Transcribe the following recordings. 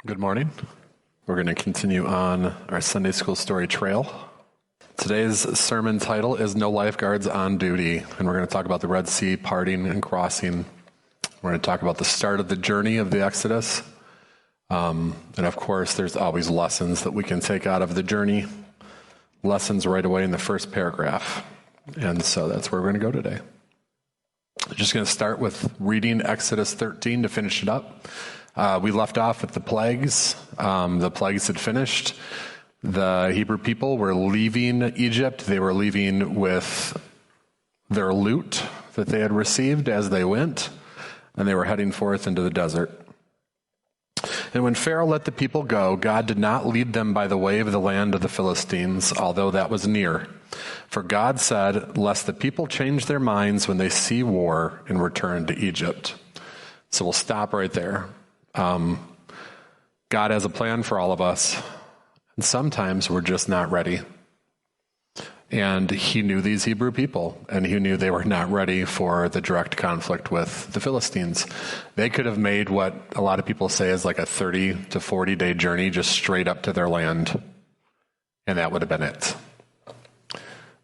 Good morning. We're going to continue on our Sunday school story trail. Today's sermon title is No Lifeguards on Duty, and we're going to talk about the Red Sea parting and crossing. We're going to talk about the start of the journey of the Exodus. And of course, there's always lessons that we can take out of the journey. Lessons right away in the first paragraph. And so that's where we're going to go today. I'm just going to start with reading Exodus 13 to finish it up. We left off with the plagues. The plagues had finished. The Hebrew people were leaving Egypt. They were leaving with their loot that they had received as they went, and they were heading forth into the desert. And when Pharaoh let the people go, God did not lead them by the way of the land of the Philistines, although that was near. For God said, lest the people change their minds when they see war and return to Egypt. So we'll stop right there. God has a plan for all of us, and sometimes we're just not ready. And he knew these Hebrew people, and he knew they were not ready for the direct conflict with the Philistines. They could have made what a lot of people say is like a 30 to 40 day journey just straight up to their land, and that would have been it.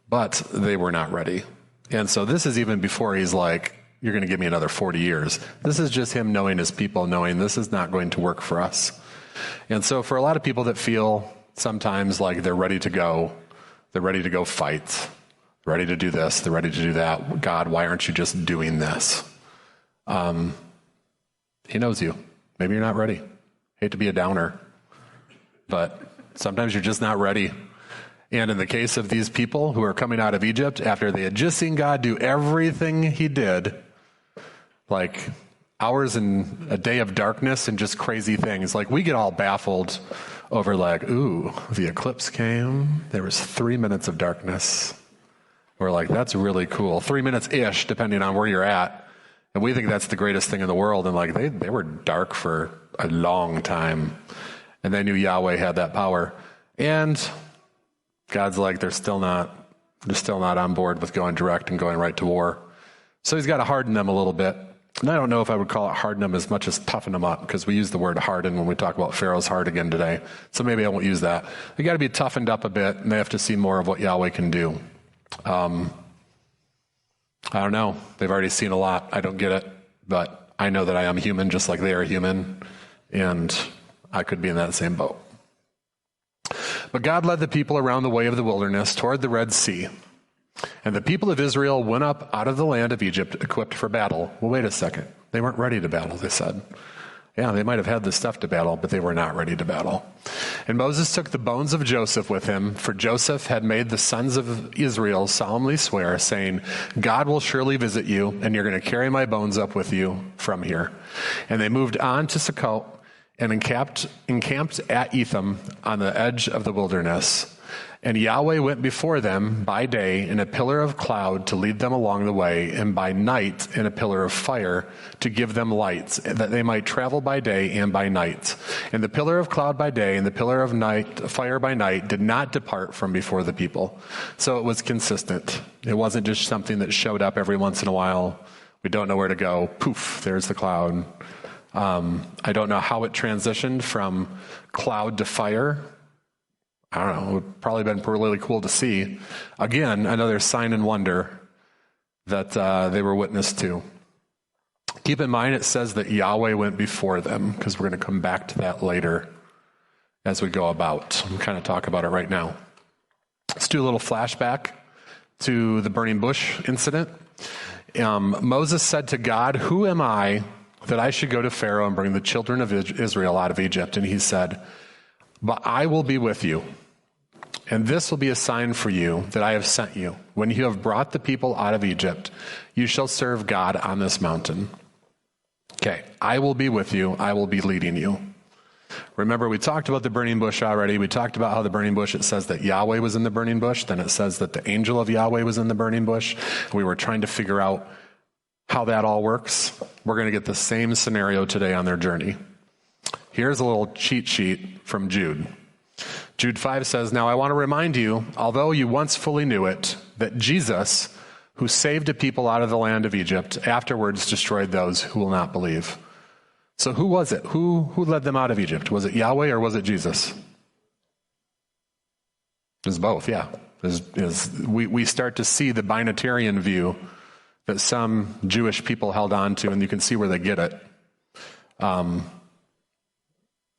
But they were not ready. And so this is even before he's like, you're going to give me another 40 years. This is just him knowing his people, knowing this is not going to work for us. And so for a lot of people that feel sometimes like they're ready to go fight, ready to do this, they're ready to do that. God, why aren't you just doing this? He knows you. Maybe you're not ready. Hate to be a downer, but sometimes you're just not ready. And in the case of these people who are coming out of Egypt, after they had just seen God do everything he did, like hours and a day of darkness and just crazy things, like we get all baffled over like, ooh, the eclipse came, there was 3 minutes of darkness. We're like, that's really cool. 3 minutes-ish, depending on where you're at. And we think that's the greatest thing in the world. And like they were dark for a long time. And they knew Yahweh had that power. And God's like, they're still not on board with going direct and going right to war. So he's got to harden them a little bit. And I don't know if I would call it harden them as much as toughen them up, because we use the word harden when we talk about Pharaoh's heart again today. So maybe I won't use that. They got to be toughened up a bit, and they have to see more of what Yahweh can do. I don't know. They've already seen a lot. I don't get it, but I know that I am human just like they are human, and I could be in that same boat. But God led the people around the way of the wilderness toward the Red Sea. And the people of Israel went up out of the land of Egypt equipped for battle. Well, wait a second. They weren't ready to battle, they said. Yeah, they might have had the stuff to battle, but they were not ready to battle. And Moses took the bones of Joseph with him, for Joseph had made the sons of Israel solemnly swear, saying, God will surely visit you, and you're going to carry my bones up with you from here. And they moved on to Sukkot and encamped at Etham on the edge of the wilderness. And Yahweh went before them by day in a pillar of cloud to lead them along the way, and by night in a pillar of fire to give them lights, that they might travel by day and by night. And the pillar of cloud by day and the pillar of fire by night did not depart from before the people. So it was consistent. It wasn't just something that showed up every once in a while. We don't know where to go. Poof, there's the cloud. I don't know how it transitioned from cloud to fire. I don't know. It would probably been really cool to see. Again, another sign and wonder that they were witness to. Keep in mind, it says that Yahweh went before them, because we're going to come back to that later as we go about. I'm kind of talk about it right now. Let's do a little flashback to the burning bush incident. Moses said to God, who am I that I should go to Pharaoh and bring the children of Israel out of Egypt? And he said, but I will be with you, and this will be a sign for you that I have sent you. When you have brought the people out of Egypt, you shall serve God on this mountain. Okay, I will be with you. I will be leading you. Remember, we talked about the burning bush already. We talked about how the burning bush, it says that Yahweh was in the burning bush. Then it says that the angel of Yahweh was in the burning bush. We were trying to figure out how that all works. We're going to get the same scenario today on their journey. Here's a little cheat sheet from Jude. Jude 5 says, now I want to remind you, although you once fully knew it, that Jesus, who saved a people out of the land of Egypt, afterwards destroyed those who will not believe. So who was it? Who led them out of Egypt? Was it Yahweh or was it Jesus? It was both, yeah. We start to see the binatarian view that some Jewish people held on to, and you can see where they get it.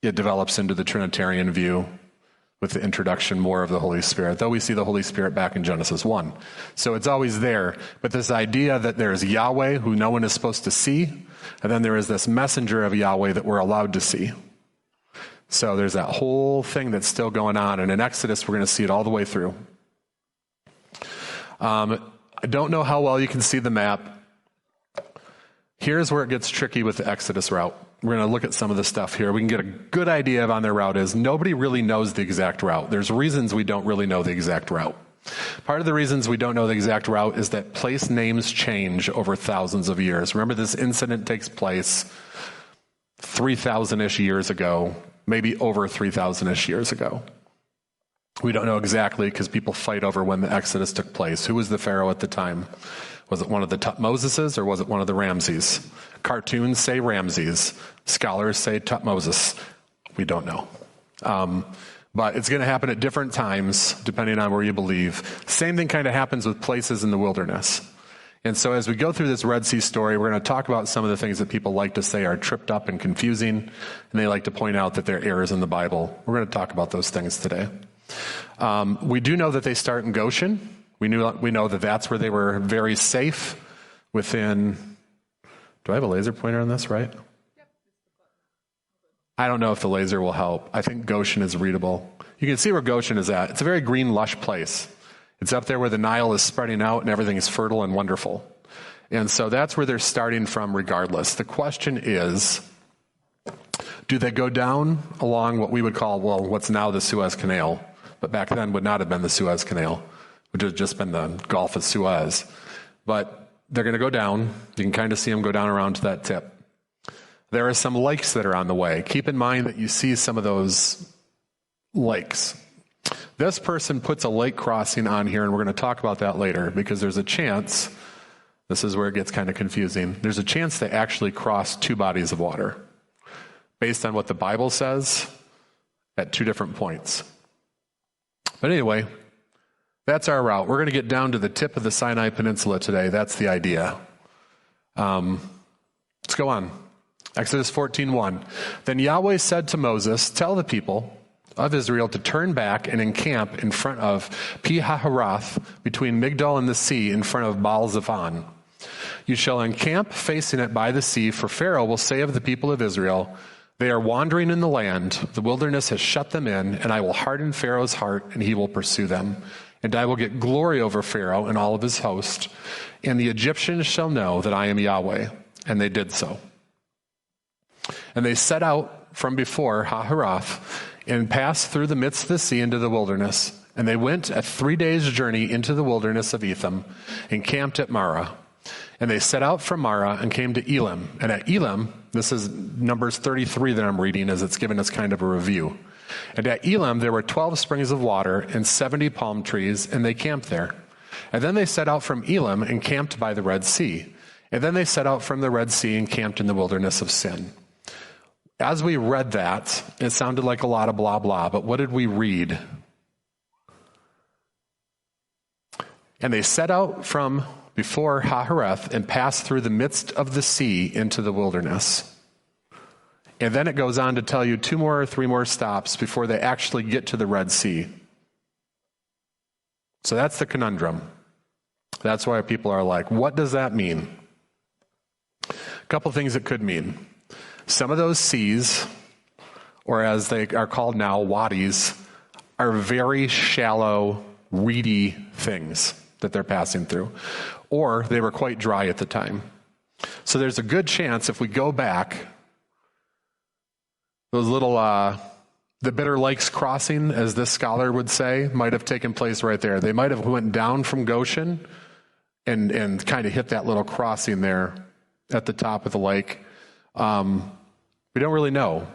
It develops into the Trinitarian view with the introduction more of the Holy Spirit, though we see the Holy Spirit back in Genesis 1. So it's always there. But this idea that there's Yahweh, who no one is supposed to see, and then there is this messenger of Yahweh that we're allowed to see. So there's that whole thing that's still going on. And in Exodus, we're going to see it all the way through. I don't know how well you can see the map. Here's where it gets tricky with the Exodus route. We're going to look at some of the stuff here. We can get a good idea of on their route is nobody really knows the exact route. There's reasons we don't really know the exact route. Part of the reasons we don't know the exact route is that place names change over thousands of years. Remember, this incident takes place 3,000-ish years ago, maybe over 3,000-ish years ago. We don't know exactly because people fight over when the Exodus took place. Who was the Pharaoh at the time? Was it one of the Tutmoseses or was it one of the Ramses? Cartoons say Ramses. Scholars say Tutmoses. We don't know. But it's going to happen at different times, depending on where you believe. Same thing kind of happens with places in the wilderness. And so as we go through this Red Sea story, we're going to talk about some of the things that people like to say are tripped up and confusing, and they like to point out that they're errors in the Bible. We're going to talk about those things today. We do know that they start in Goshen. We know that that's where they were very safe within... Do I have a laser pointer on this, right? I don't know if the laser will help. I think Goshen is readable. You can see where Goshen is at. It's a very green, lush place. It's up there where the Nile is spreading out and everything is fertile and wonderful. And so that's where they're starting from regardless. The question is, do they go down along what we would call, well, what's now the Suez Canal, but back then would not have been the Suez Canal, which would have just been the Gulf of Suez. But they're going to go down. You can kind of see them go down around to that tip. There are some lakes that are on the way. Keep in mind that you see some of those lakes. This person puts a lake crossing on here, and we're going to talk about that later, because there's a chance, this is where it gets kind of confusing, there's a chance they actually cross two bodies of water, based on what the Bible says at two different points. But anyway, that's our route. We're going to get down to the tip of the Sinai Peninsula today. That's the idea. Let's go on. Exodus 14:1. Then Yahweh said to Moses, tell the people of Israel to turn back and encamp in front of Pi-hahiroth, between Migdol and the sea, in front of Baal-zephon. You shall encamp facing it by the sea, for Pharaoh will say of the people of Israel, they are wandering in the land, the wilderness has shut them in, and I will harden Pharaoh's heart, and he will pursue them. And I will get glory over Pharaoh and all of his host, and the Egyptians shall know that I am Yahweh. And they did so. And they set out from before Hahiroth and passed through the midst of the sea into the wilderness. And they went a 3 days' journey into the wilderness of Etham and camped at Marah. And they set out from Marah and came to Elim. And at Elim, this is Numbers 33 that I'm reading as it's given us kind of a review. And at Elim there were 12 springs of water and 70 palm trees, and they camped there. And then they set out from Elim and camped by the Red Sea. And then they set out from the Red Sea and camped in the wilderness of Sin. As we read that, it sounded like a lot of blah, blah, but what did we read? And they set out from before Hahiroth and passed through the midst of the sea into the wilderness. And then it goes on to tell you 2 more or 3 more stops before they actually get to the Red Sea. So that's the conundrum. That's why people are like, what does that mean? A couple things it could mean. Some of those seas, or as they are called now, wadis, are very shallow, reedy things that they're passing through. Or they were quite dry at the time. So there's a good chance if we go back, those little, the Bitter Lakes crossing, as this scholar would say, might have taken place right there. They might have went down from Goshen and kind of hit that little crossing there at the top of the lake. We don't really know.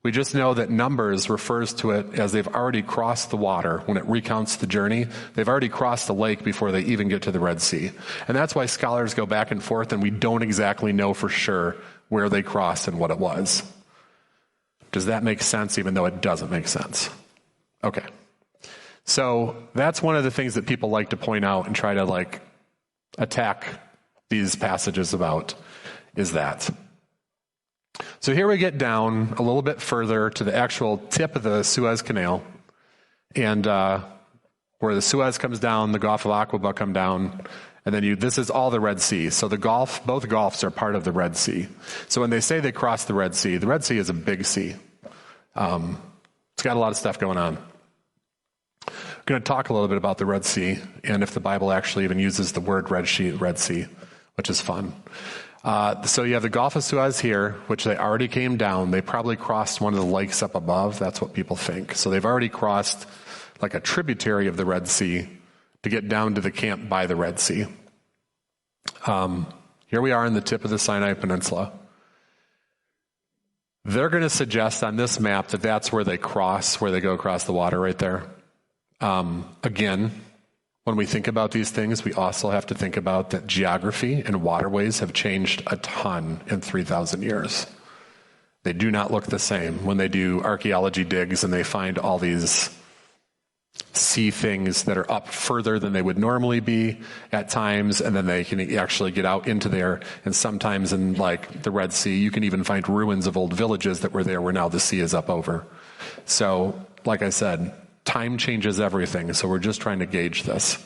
We just know that Numbers refers to it as they've already crossed the water. When it recounts the journey, they've already crossed the lake before they even get to the Red Sea. And that's why scholars go back and forth, and we don't exactly know for sure where they crossed and what it was. Does that make sense, even though it doesn't make sense? Okay. So that's one of the things that people like to point out and try to attack these passages about, is that. So here we get down a little bit further to the actual tip of the Suez Canal, and where the Suez comes down, the Gulf of Aqaba come down, and then this is all the Red Sea. So both Gulfs are part of the Red Sea. So when they say they crossed the Red Sea is a big sea. It's got a lot of stuff going on. I'm going to talk a little bit about the Red Sea, and if the Bible actually even uses the word Red Sea, which is fun. So you have the Gulf of Suez here, which they already came down. They probably crossed one of the lakes up above. That's what people think. So they've already crossed like a tributary of the Red Sea to get down to the camp by the Red Sea. Here we are in the tip of the Sinai Peninsula. They're going to suggest on this map that that's where they go across the water right there. Again, when we think about these things, we also have to think about that geography and waterways have changed a ton in 3,000 years. They do not look the same when they do archaeology digs and they find all these sea things that are up further than they would normally be at times, and then they can actually get out into there. And sometimes in the Red Sea, you can even find ruins of old villages that were there where now the sea is up over. So, like I said, time changes everything, so we're just trying to gauge this.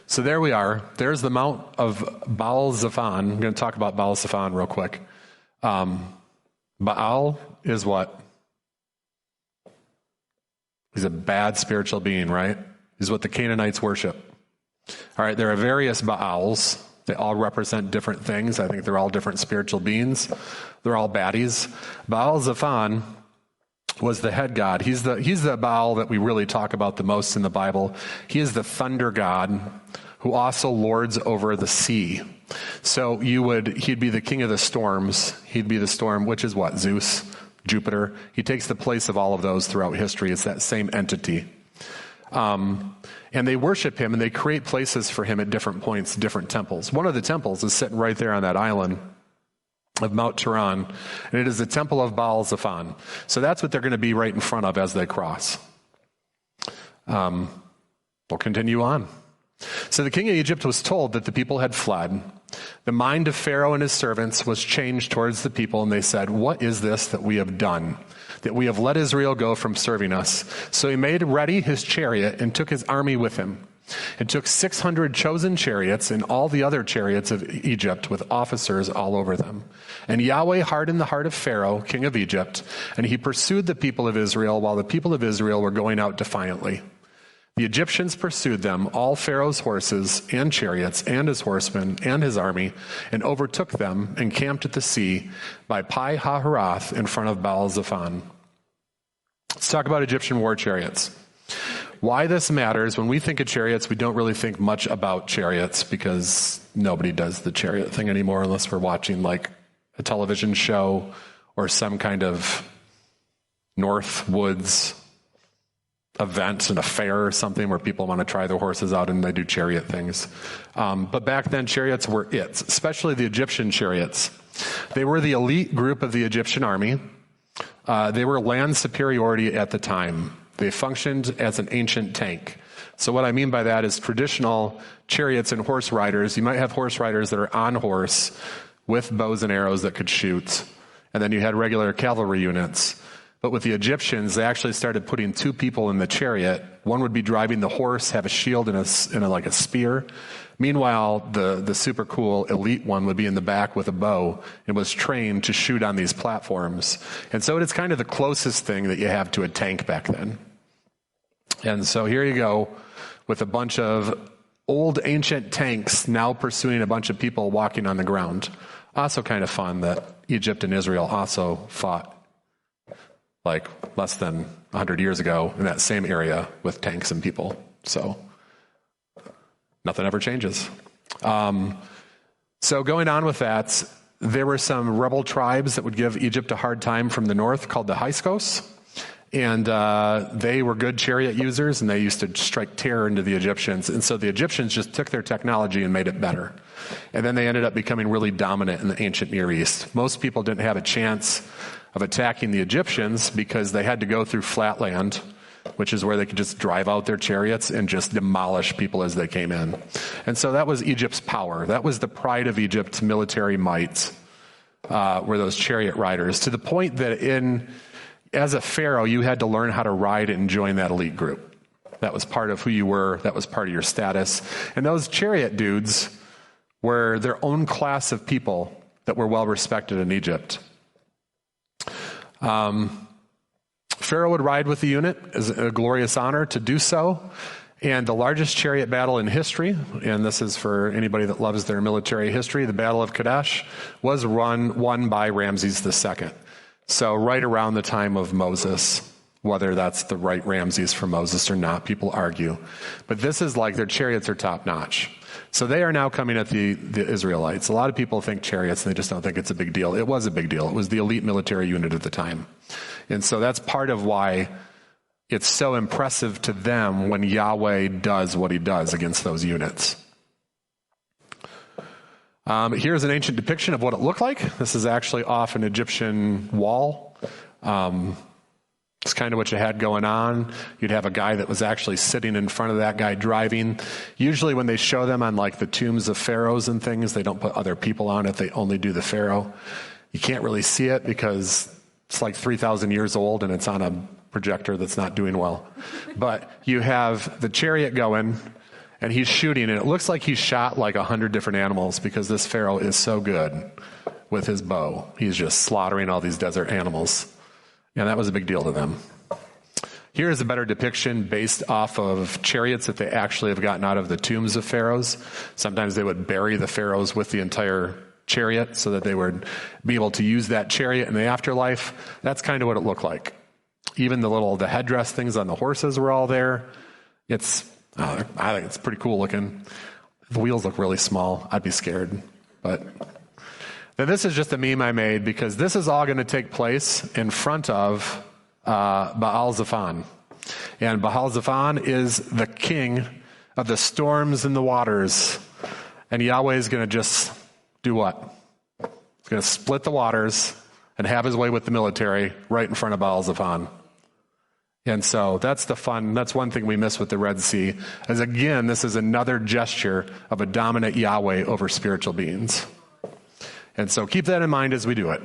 So there we are. There's the Mount of Baal Zephon. I'm going to talk about Baal Zephon real quick. Baal is what? He's a bad spiritual being, right? He's what the Canaanites worship. All right, there are various Baals. They all represent different things. I think they're all different spiritual beings. They're all baddies. Baal Zephon was the head god. He's the Baal that we really talk about the most in the Bible. He is the thunder god who also lords over the sea. So he'd be the king of the storms. He'd be the storm, which is what? Zeus, Jupiter. He takes the place of all of those throughout history. It's that same entity. And they worship him and they create places for him at different points, different temples. One of the temples is sitting right there on that island of Mount Turan, and it is the temple of Baal Zephon. So that's what they're going to be right in front of as they cross. We'll continue on. So the king of Egypt was told that the people had fled. The mind of Pharaoh and his servants was changed towards the people, and they said, "What is this that we have done, that we have let Israel go from serving us?" So he made ready his chariot and took his army with him, and took 600 chosen chariots and all the other chariots of Egypt with officers all over them. And Yahweh hardened the heart of Pharaoh, king of Egypt, and he pursued the people of Israel while the people of Israel were going out defiantly. The Egyptians pursued them, all Pharaoh's horses and chariots and his horsemen and his army, and overtook them and camped at the sea by Pi Hahiroth in front of Baal Zephon. Let's talk about Egyptian war chariots. Why this matters, when we think of chariots, we don't really think much about chariots because nobody does the chariot thing anymore unless we're watching a television show or some kind of North Woods event, an affair or something where people want to try their horses out and they do chariot things. But back then, chariots were it, especially the Egyptian chariots. They were the elite group of the Egyptian army. They were land superiority at the time. They functioned as an ancient tank. So what I mean by that is traditional chariots and horse riders. You might have horse riders that are on horse with bows and arrows that could shoot. And then you had regular cavalry units. But with the Egyptians, they actually started putting two people in the chariot. One would be driving the horse, have a shield and a spear. Meanwhile, the super cool elite one would be in the back with a bow and was trained to shoot on these platforms. And so it is kind of the closest thing that you have to a tank back then. And so here you go with a bunch of old ancient tanks now pursuing a bunch of people walking on the ground. Also kind of fun that Egypt and Israel also fought less than 100 years ago in that same area with tanks and people. So nothing ever changes. So going on with that, there were some rebel tribes that would give Egypt a hard time from the north called the Hyksos. And they were good chariot users, and they used to strike terror into the Egyptians. And so the Egyptians just took their technology and made it better. And then they ended up becoming really dominant in the ancient Near East. Most people didn't have a chance of attacking the Egyptians because they had to go through flat land, which is where they could just drive out their chariots and just demolish people as they came in. And so that was Egypt's power. That was the pride of Egypt's military might, were those chariot riders, to the point that as a pharaoh, you had to learn how to ride and join that elite group. That was part of who you were. That was part of your status. And those chariot dudes were their own class of people that were well respected in Egypt. Pharaoh would ride with the unit as a glorious honor to do so. And the largest chariot battle in history, and this is for anybody that loves their military history, the Battle of Kadesh, was won by Ramses II. So right around the time of Moses, whether that's the right Ramses for Moses or not, people argue. But this is like their chariots are top notch. So they are now coming at the Israelites. A lot of people think chariots, and they just don't think it's a big deal. It was a big deal. It was the elite military unit at the time. And so that's part of why it's so impressive to them when Yahweh does what he does against those units. Here's an ancient depiction of what it looked like. This is actually off an Egyptian wall. It's kind of what you had going on. You'd have a guy that was actually sitting in front of that guy driving. Usually when they show them on like the tombs of pharaohs and things, they don't put other people on it. They only do the pharaoh. You can't really see it because it's like 3,000 years old and it's on a projector that's not doing well. But you have the chariot going and he's shooting, and it looks like he's shot like 100 different animals because this pharaoh is so good with his bow. He's just slaughtering all these desert animals. And that was a big deal to them. Here is a better depiction based off of chariots that they actually have gotten out of the tombs of pharaohs. Sometimes they would bury the pharaohs with the entire chariot so that they would be able to use that chariot in the afterlife. That's kind of what it looked like. Even the headdress things on the horses were all there. I think it's pretty cool looking. The wheels look really small. I'd be scared, but... Now, this is just a meme I made because this is all going to take place in front of Baal Zephon. And Baal Zephon is the king of the storms and the waters. And Yahweh is going to just do what? He's going to split the waters and have his way with the military right in front of Baal Zephon. And so that's one thing we miss with the Red Sea, is again, this is another gesture of a dominant Yahweh over spiritual beings. And so keep that in mind as we do it.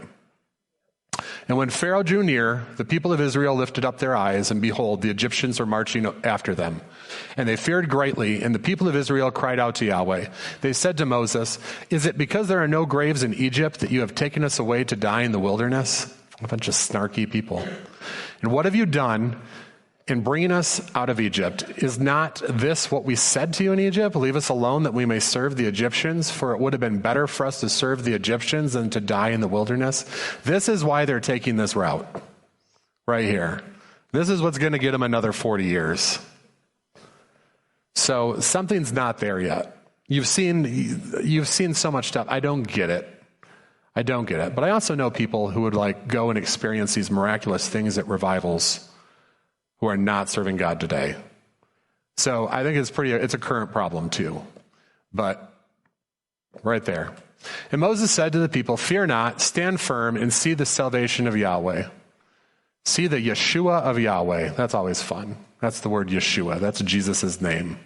And when Pharaoh drew near, the people of Israel lifted up their eyes, and behold, the Egyptians were marching after them. And they feared greatly, and the people of Israel cried out to Yahweh. They said to Moses, "Is it because there are no graves in Egypt that you have taken us away to die in the wilderness?" A bunch of snarky people. "And what have you done in bringing us out of Egypt? Is not this what we said to you in Egypt? Leave us alone that we may serve the Egyptians, for it would have been better for us to serve the Egyptians than to die in the wilderness." This is why they're taking this route right here. This is what's going to get them another 40 years. So something's not there yet. You've seen so much stuff. I don't get it. But I also know people who would go and experience these miraculous things at revivals who are not serving God today. So I think it's a current problem too. But right there. And Moses said to the people, "Fear not, stand firm and see the salvation of Yahweh." See the Yeshua of Yahweh. That's always fun. That's the word Yeshua. That's Jesus' name.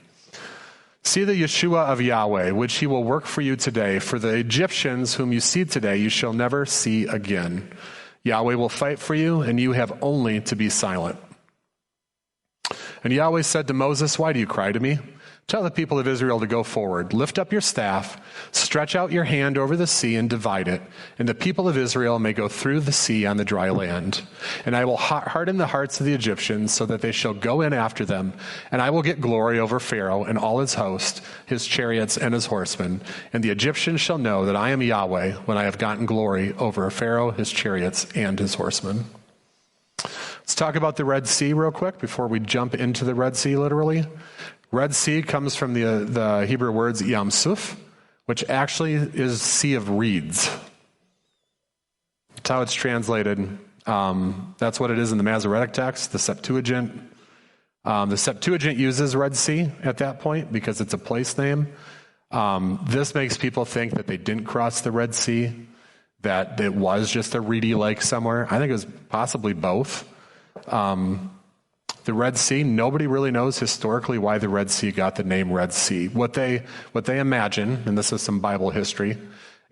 See the Yeshua of Yahweh, which he will work for you today. For the Egyptians whom you see today, you shall never see again. Yahweh will fight for you, and you have only to be silent. And Yahweh said to Moses, "Why do you cry to me? Tell the people of Israel to go forward. Lift up your staff, stretch out your hand over the sea and divide it, and the people of Israel may go through the sea on the dry land. And I will harden the hearts of the Egyptians so that they shall go in after them, and I will get glory over Pharaoh and all his host, his chariots and his horsemen. And the Egyptians shall know that I am Yahweh when I have gotten glory over Pharaoh, his chariots, and his horsemen." Let's talk about the Red Sea real quick before we jump into the Red Sea literally. Red Sea comes from the Hebrew words Yam Suf, which actually is sea of reeds. That's how it's translated That's what it is in the Masoretic text, the Septuagint. The Septuagint uses Red Sea at that point because it's a place name. This makes people think that they didn't cross the Red Sea, that it was just a reedy lake somewhere. I think it was possibly both. The Red Sea, nobody really knows historically why the Red Sea got the name Red Sea. What they imagine, and this is some Bible history,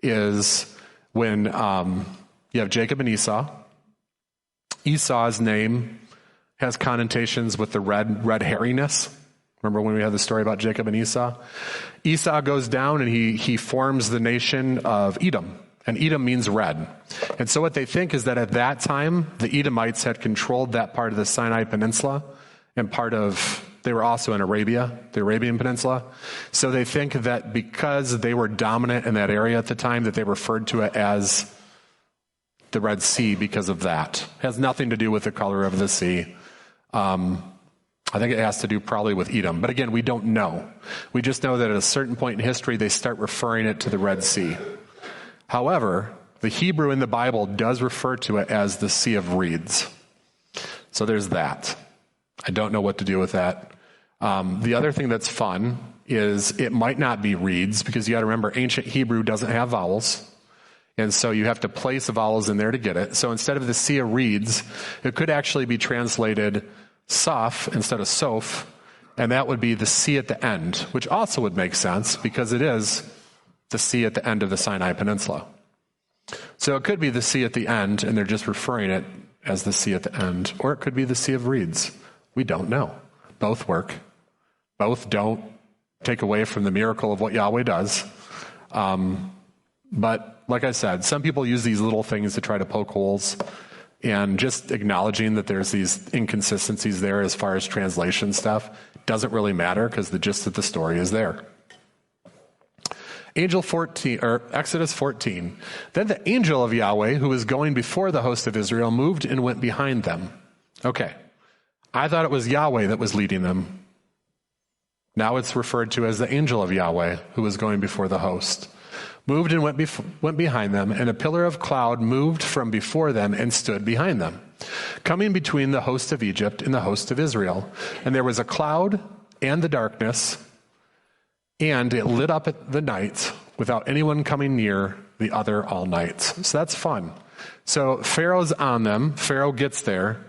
is when you have Jacob and Esau. Esau's name has connotations with the red hairiness. Remember when we had the story about Jacob and Esau? Esau goes down and he forms the nation of Edom. And Edom means red. And so what they think is that at that time, the Edomites had controlled that part of the Sinai Peninsula and they were also in Arabia, the Arabian Peninsula. So they think that because they were dominant in that area at the time, that they referred to it as the Red Sea because of that. It has nothing to do with the color of the sea. I think it has to do probably with Edom. But again, we don't know. We just know that at a certain point in history, they start referring it to the Red Sea. However, the Hebrew in the Bible does refer to it as the Sea of Reeds. So there's that. I don't know what to do with that. The other thing that's fun is it might not be reeds, because you got to remember ancient Hebrew doesn't have vowels. And so you have to place the vowels in there to get it. So instead of the Sea of Reeds, it could actually be translated Soph instead of Soph, and that would be the sea at the end, which also would make sense because it is the sea at the end of the Sinai Peninsula. So it could be the sea at the end, and they're just referring it as the sea at the end. Or it could be the Sea of Reeds. We don't know. Both work. Both don't take away from the miracle of what Yahweh does. But like I said, some people use these little things to try to poke holes, and just acknowledging that there's these inconsistencies there as far as translation stuff doesn't really matter because the gist of the story is there. Exodus 14. Then the angel of Yahweh, who was going before the host of Israel, moved and went behind them. Okay. I thought it was Yahweh that was leading them. Now it's referred to as the angel of Yahweh, who was going before the host. Moved and went behind them, and a pillar of cloud moved from before them and stood behind them, coming between the host of Egypt and the host of Israel. And there was a cloud and the darkness, and it lit up at the night without anyone coming near the other all night. So that's fun. So Pharaoh's on them. Pharaoh gets there.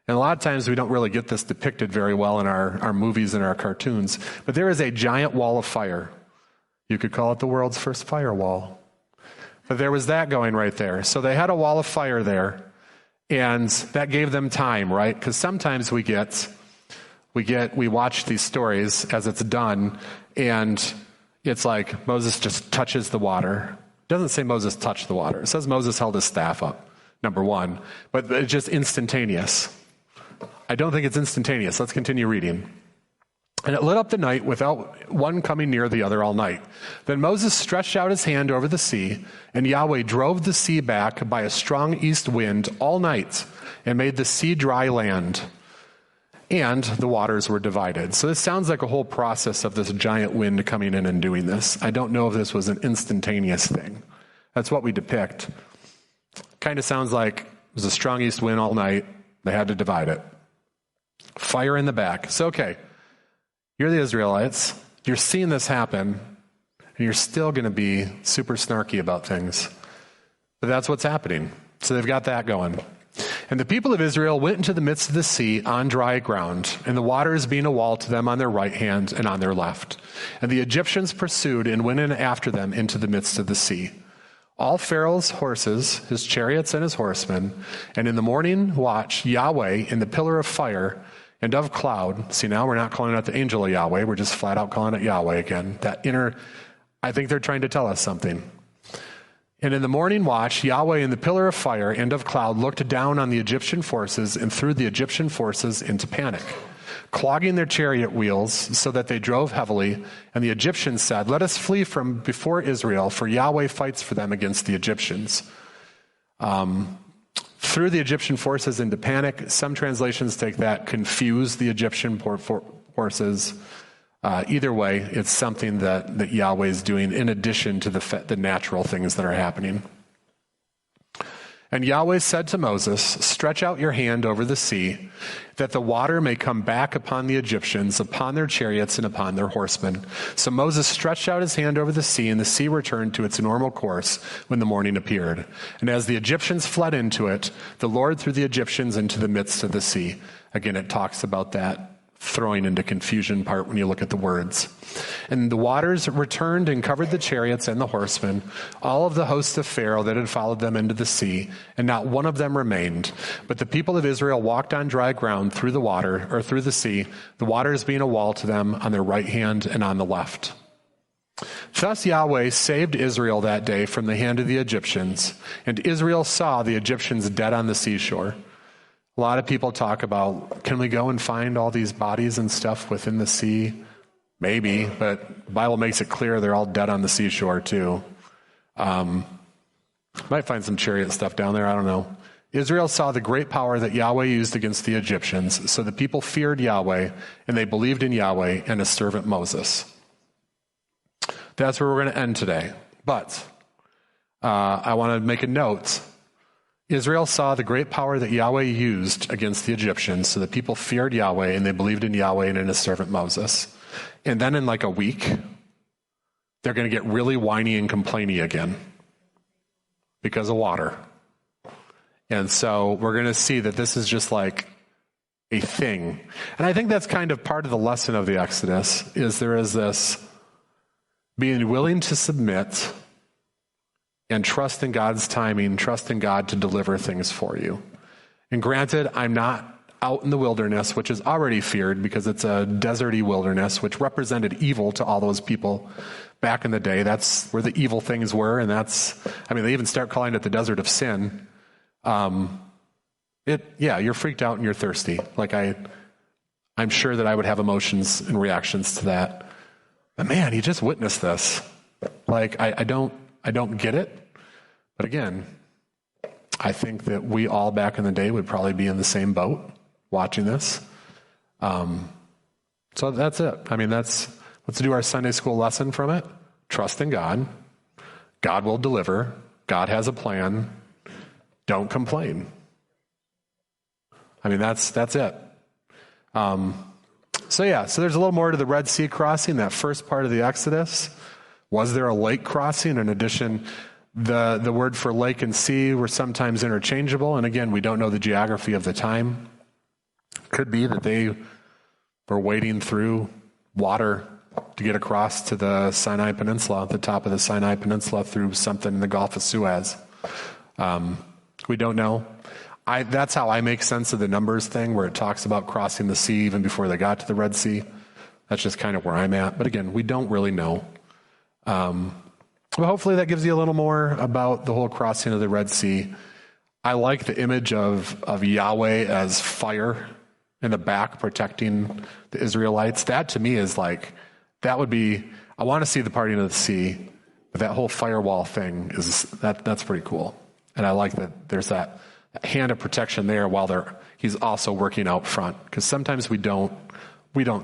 And a lot of times we don't really get this depicted very well in our movies and our cartoons. But there is a giant wall of fire. You could call it the world's first firewall. But there was that going right there. So they had a wall of fire there. And that gave them time, right? Because sometimes we watch these stories as it's done, and it's like Moses just touches the water. It doesn't say Moses touched the water. It says Moses held his staff up, number one. But it's just instantaneous. I don't think it's instantaneous. Let's continue reading. And it lit up the night without one coming near the other all night. Then Moses stretched out his hand over the sea, and Yahweh drove the sea back by a strong east wind all night and made the sea dry land. And the waters were divided. So this sounds like a whole process of this giant wind coming in and doing this. I don't know if this was an instantaneous thing. That's what we depict. Kind of sounds like it was a strong east wind all night. They had to divide it. Fire in the back. So, okay, you're the Israelites. You're seeing this happen, and you're still going to be super snarky about things. But that's what's happening. So they've got that going. And the people of Israel went into the midst of the sea on dry ground, and the waters being a wall to them on their right hand and on their left. And the Egyptians pursued and went in after them into the midst of the sea. All Pharaoh's horses, his chariots, and his horsemen. And in the morning watch, Yahweh in the pillar of fire and of cloud. See, now we're not calling out the angel of Yahweh. We're just flat out calling it Yahweh again. I think they're trying to tell us something. And in the morning watch, Yahweh in the pillar of fire and of cloud looked down on the Egyptian forces and threw the Egyptian forces into panic, clogging their chariot wheels so that they drove heavily. And the Egyptians said, "Let us flee from before Israel, for Yahweh fights for them against the Egyptians." Threw the Egyptian forces into panic. Some translations take that, confuse the Egyptian forces. Either way, it's something that Yahweh is doing in addition to the natural things that are happening. And Yahweh said to Moses, stretch out your hand over the sea, that the water may come back upon the Egyptians, upon their chariots, and upon their horsemen. So Moses stretched out his hand over the sea, and the sea returned to its normal course when the morning appeared. And as the Egyptians fled into it, the Lord threw the Egyptians into the midst of the sea. Again, it talks about that throwing into confusion part when you look at the words. And the waters returned and covered the chariots and the horsemen, all of the hosts of Pharaoh that had followed them into the sea, and not one of them remained. But the people of Israel walked on dry ground through the water, or through the sea, the waters being a wall to them on their right hand and on the left. Thus Yahweh saved Israel that day from the hand of the Egyptians, and Israel saw the Egyptians dead on the seashore. A lot of people talk about, can we go and find all these bodies and stuff within the sea? Maybe, but the Bible makes it clear they're all dead on the seashore too. Might find some chariot stuff down there, I don't know. Israel saw the great power that Yahweh used against the Egyptians, so the people feared Yahweh, and they believed in Yahweh and his servant Moses. That's where we're going to end today. But I want to make a note. Israel saw the great power that Yahweh used against the Egyptians, so the people feared Yahweh, and they believed in Yahweh and in his servant Moses. And then in like a week, they're going to get really whiny and complainy again because of water. And so we're going to see that this is just like a thing. And I think that's kind of part of the lesson of the Exodus, is there is this being willing to submit and trust in God's timing, trust in God to deliver things for you. And granted, I'm not out in the wilderness, which is already feared because it's a deserty wilderness, which represented evil to all those people back in the day. That's where the evil things were, and they even start calling it the desert of sin. You're freaked out and you're thirsty. Like I'm sure that I would have emotions and reactions to that. But man, you just witnessed this. Like I don't get it. But again, I think that we all back in the day would probably be in the same boat watching this. So that's it. Let's do our Sunday school lesson from it. Trust in God. God will deliver. God has a plan. Don't complain. That's it. So there's a little more to the Red Sea crossing, that first part of the Exodus. Was there a lake crossing? In addition, the word for lake and sea were sometimes interchangeable. And again, we don't know the geography of the time. Could be that they were wading through water to get across to the Sinai Peninsula, the top of the Sinai Peninsula, through something in the Gulf of Suez. We don't know. That's how I make sense of the Numbers thing, where it talks about crossing the sea even before they got to the Red Sea. That's just kind of where I'm at. But again, we don't really know. But hopefully that gives you a little more about the whole crossing of the Red Sea. I like the image of Yahweh as fire in the back protecting the Israelites. That to me is like, that would be, I want to see the parting of the sea, but that whole firewall thing that's pretty cool. And I like that there's that hand of protection there while he's also working out front. Because sometimes we don't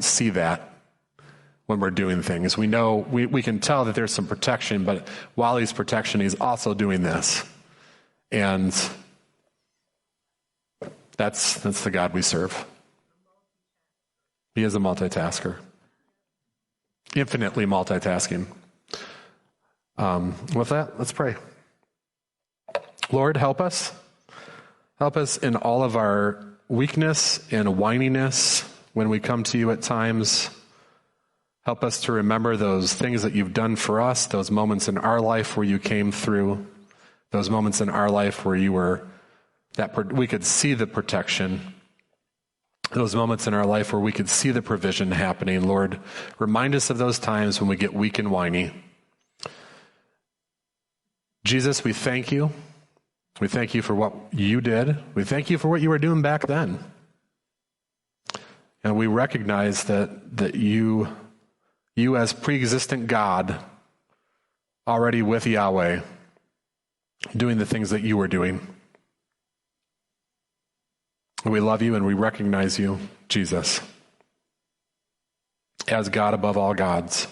see that when we're doing things. We know, we can tell that there's some protection, but while he's protection, he's also doing this. And that's the God we serve. He is a multitasker. Infinitely multitasking. With that, let's pray. Lord, help us. Help us in all of our weakness and whininess when we come to you at times. Help us to remember those things that you've done for us, those moments in our life where you came through, those moments in our life where we could see the protection, those moments in our life where we could see the provision happening. Lord, remind us of those times when we get weak and whiny. Jesus, we thank you. We thank you for what you did. We thank you for what you were doing back then. And we recognize that you as pre-existent God, already with Yahweh, doing the things that you were doing. We love you and we recognize you, Jesus, as God above all gods.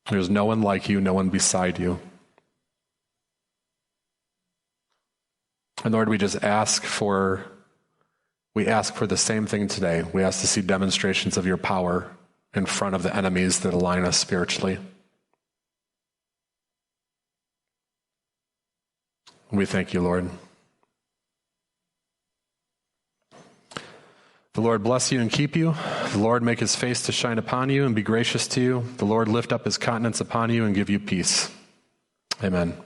There's no one like you, no one beside you. And Lord, we ask for the same thing today. We ask to see demonstrations of your power in front of the enemies that align us spiritually. We thank you, Lord. The Lord bless you and keep you. The Lord make his face to shine upon you and be gracious to you. The Lord lift up his countenance upon you and give you peace. Amen.